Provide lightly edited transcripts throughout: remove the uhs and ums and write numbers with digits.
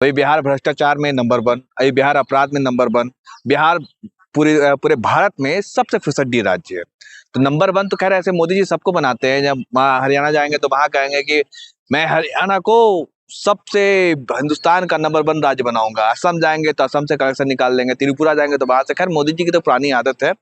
वही बिहार भ्रष्टाचार में नंबर 1, अभी बिहार अपराध में नंबर 1। बिहार पूरे पूरे भारत में सबसे फिसड्डी राज्य है। तो नंबर 1 तो खैर ऐसे मोदी जी सबको बनाते हैं। जब वहाँ हरियाणा जाएंगे तो वहां कहेंगे कि मैं हरियाणा को सबसे हिंदुस्तान का नंबर 1 राज्य बनाऊंगा। असम जाएंगे तो असम से कनेक्शन निकाल लेंगे, त्रिपुरा जाएंगे तो वहां से। खैर मोदी जी की तो पुरानी आदत है,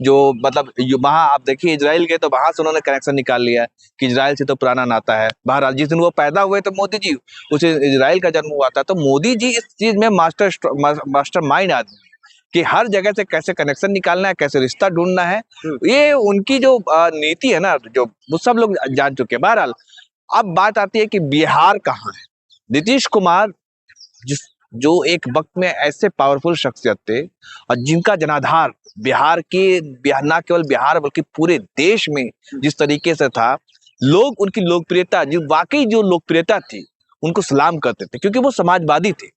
जो मतलब वहां आप देखिए इजराइल गए तो वहां से उन्होंने कनेक्शन निकाल लिया है कि इजराइल से तो पुराना नाता है। बहरहाल जिस दिन वो पैदा हुए तो मोदी जी, उसे इजराइल का जन्म हुआ था। तो मोदी जी इस चीज में मास्टर माइंड आदमी कि हर जगह से कैसे कनेक्शन निकालना है, कैसे रिश्ता ढूंढना है। ये उनकी जो नीति है ना, जो वो सब लोग जान चुके हैं। बहरहाल अब बात आती है कि बिहार कहाँ है। नीतीश कुमार जिस जो एक वक्त में ऐसे पावरफुल शख्सियत थे और जिनका जनाधार बिहार के न केवल बिहार बल्कि पूरे देश में जिस तरीके से था, लोग उनकी लोकप्रियता, जो वाकई जो लोकप्रियता थी, उनको सलाम करते थे क्योंकि वो समाजवादी थे।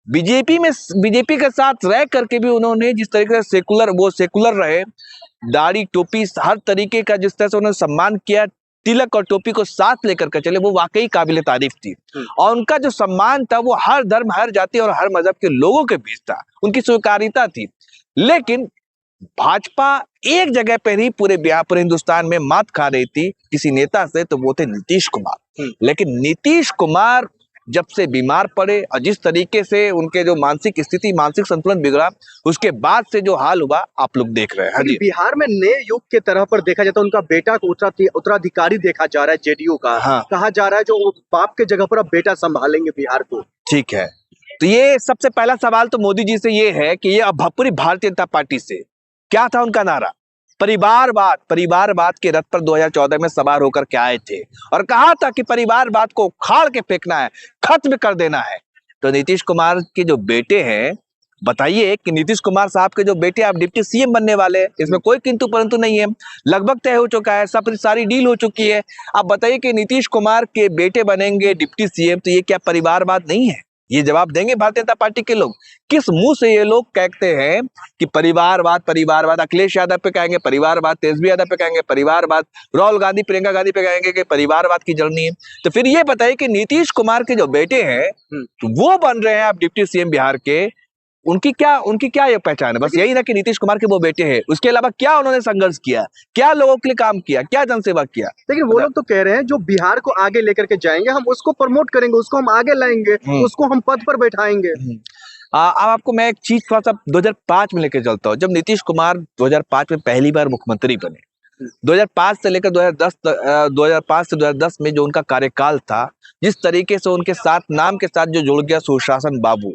बीजेपी के साथ रह करके भी उन्होंने जिस तरीके से सेकुलर रहे, दाढ़ी टोपी हर तरीके का जिस तरह से उन्होंने सम्मान किया, तिलक और टोपी को साथ लेकर के चले, वो वाकई काबिले तारीफ थी। और उनका जो सम्मान था वो हर धर्म, हर जाति और हर मजहब के लोगों के बीच था, उनकी स्वीकार्यता थी। लेकिन भाजपा एक जगह पर ही पूरे हिंदुस्तान में मात खा रही थी किसी नेता से, तो वो थे नीतीश कुमार। लेकिन नीतीश कुमार जब से बीमार पड़े और जिस तरीके से उनके जो मानसिक स्थिति, मानसिक संतुलन बिगड़ा, उसके बाद से जो हाल हुआ आप लोग देख रहे हैं। बिहार में नए युग के तरह पर देखा जाता है, उनका बेटा को उत्तराधिकारी देखा जा रहा है जेडीयू का। हाँ। कहा जा रहा है जो बाप के जगह पर अब बेटा संभालेंगे बिहार को। ठीक है, तो ये सबसे पहला सवाल तो मोदी जी से ये है कि ये अब पूरी भारतीय जनता पार्टी से क्या था उनका नारा? परिवारवाद के रथ पर 2014 में सवार होकर के आए थे और कहा था कि परिवारवाद को उखाड़ के फेंकना है, खत्म कर देना है। तो नीतीश कुमार के जो बेटे हैं, बताइए कि नीतीश कुमार साहब के जो बेटे आप डिप्टी सीएम बनने वाले हैं, इसमें कोई किंतु परंतु नहीं है। लगभग तय हो चुका है, सब सारी डील हो चुकी है। आप बताइए कि नीतीश कुमार के बेटे बनेंगे डिप्टी सीएम, तो ये क्या परिवारवाद नहीं है? ये जवाब देंगे भारतीय जनता पार्टी के लोग? किस मुंह से ये लोग कहते हैं कि परिवारवाद? अखिलेश यादव पे कहेंगे परिवारवाद, तेजस्वी यादव पे कहेंगे परिवारवाद, राहुल गांधी, प्रियंका गांधी पे कहेंगे कि परिवारवाद की जर्नी है। तो फिर ये बताइए कि नीतीश कुमार के जो बेटे हैं तो वो बन रहे हैं आप डिप्टी सीएम बिहार के, उनकी क्या ये पहचान है? बस यही ना कि नीतीश कुमार के वो बेटे हैं, उसके अलावा क्या उन्होंने संघर्ष किया, क्या लोगों के लिए काम किया, क्या जनसेवा किया? लेकिन वो लोग तो कह रहे हैं जो बिहार को आगे लेकर के जाएंगे, हम उसको प्रमोट करेंगे, उसको हम आगे लाएंगे, उसको हम पद पर बैठाएंगे। अब आपको मैं एक चीज थोड़ा सा 2005 में लेकर चलता हूँ। जब नीतीश कुमार 2005 में पहली बार मुख्यमंत्री बने, 2005 से लेकर 2005 से 2010 में जो उनका कार्यकाल था, जिस तरीके से उनके साथ नाम के साथ जो जुड़ गया सुशासन बाबू,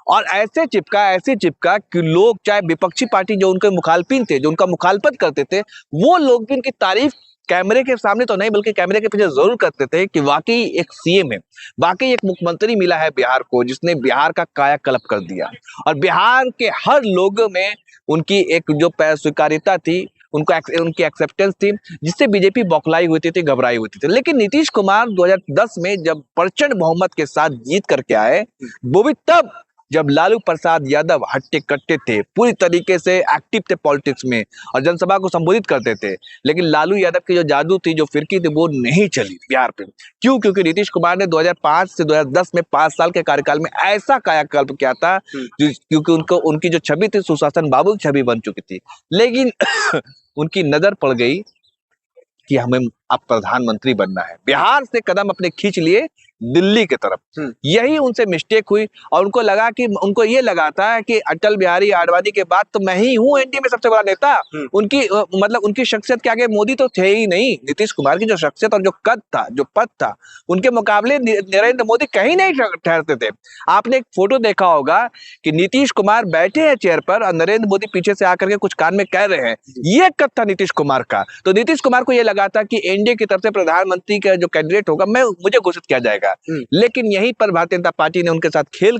और ऐसे चिपका कि लोग, चाहे विपक्षी पार्टी जो उनके मुखालफिन थे, जो उनका मुखालफत करते थे, वो लोग भी उनकी तारीफ कैमरे के सामने तो नहीं बल्कि कैमरे के पीछे जरूर करते थे कि वाकई एक सीएम है, वाकई एक मुख्यमंत्री मिला है बिहार को, जिसने बिहार का कायाकल्प कर दिया। और बिहार के हर लोगों में उनकी एक जो स्वीकार्यता थी, उनकी एक्सेप्टेंस थी, जिससे बीजेपी बौखलाई हुई थी, घबराई हुई थी। लेकिन नीतीश कुमार 2010 में जब प्रचंड बहुमत के साथ जीत करके आए, वो भी तब जब लालू प्रसाद यादव हट्टे कट्टे थे, पूरी तरीके से एक्टिव थे पॉलिटिक्स में और जनसभा को संबोधित करते थे। लेकिन लालू यादव की जो जादू थी, जो फिरकी थी, वो नहीं चली बिहार पे। क्यों? क्योंकि नीतीश कुमार ने 2005 से 2010 में 5 साल के कार्यकाल में ऐसा कायाकल्प किया था, क्योंकि उनकी जो छवि थी सुशासन बाबू की छवि बन चुकी थी। लेकिन उनकी नजर पड़ गई कि हमें अब प्रधानमंत्री बनना है, बिहार से कदम अपने खींच लिए दिल्ली की तरफ। यही उनसे मिस्टेक हुई और उनको ये लगा था कि अटल बिहारी आडवाणी के बाद तो मैं ही हूँ एनडीए में सबसे बड़ा नेता। उनकी शख्सियत के आगे मोदी तो थे ही नहीं। नीतीश कुमार की जो शख्सियत और जो पद था, उनके मुकाबले नरेंद्र मोदी कहीं नहीं ठहरते थे। आपने एक फोटो देखा होगा कि नीतीश कुमार बैठे हैं चेयर पर और नरेंद्र मोदी पीछे से आकर के कुछ कान में कह रहे हैं। ये कद था नीतीश कुमार का। तो नीतीश कुमार को यह लगा था कि एनडीए की तरफ से प्रधानमंत्री का जो कैंडिडेट होगा, मुझे घोषित किया जाएगा। लेकिन यहीं पर भारतीय जनता पार्टी ने उनके साथ खेल